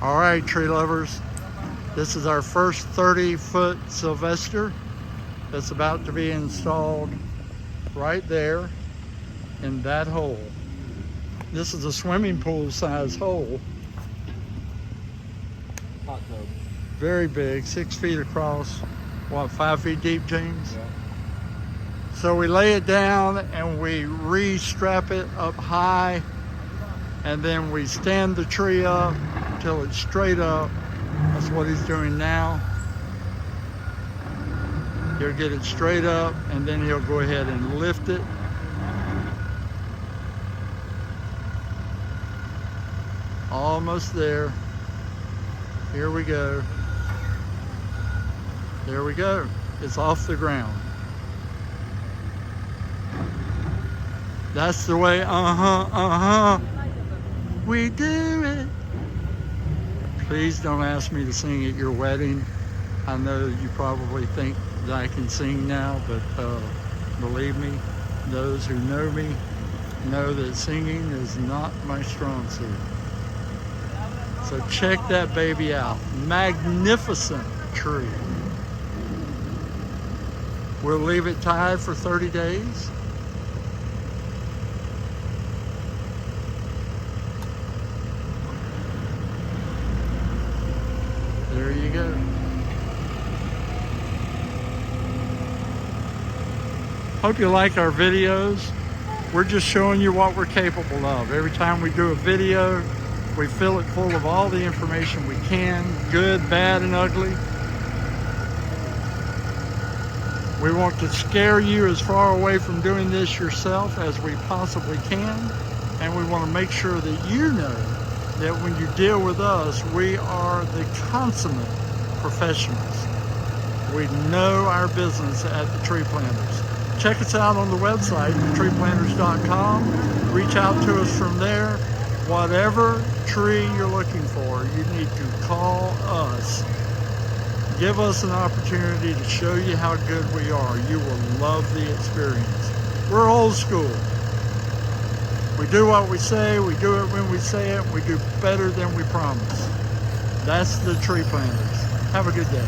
All right, tree lovers, this is our first 30-foot Sylvester that's about to be installed right there in that hole. This is a swimming pool size hole. Hot tub. Very big, 6 feet across. What, 5 feet deep, James? Yeah. So we lay it down and we re-strap it up high, and then we stand the tree up till it's straight up. That's what he's doing now. He'll get it straight up and then he'll go ahead and lift it. Almost there. Here we go. There we go. It's off the ground. That's the way, we do it. Please don't ask me to sing at your wedding. I know you probably think that I can sing now, but believe me, those who know me know that singing is not my strong suit. So check that baby out. Magnificent tree. We'll leave it tied for 30 days. There you go. Hope you like our videos. We're just showing you what we're capable of. Every time we do a video, we fill it full of all the information we can, good, bad, and ugly. We want to scare you as far away from doing this yourself as we possibly can. And we want to make sure that you know that when you deal with us, we are the consummate professionals. We know our business at the Tree Planters. Check us out on the website, treeplanters.com. Reach out to us from there. Whatever tree you're looking for, you need to call us. Give us an opportunity to show you how good we are. You will love the experience. We're old school. We do what we say, we do it when we say it, we do better than we promise. That's the Tree Planters. Have a good day.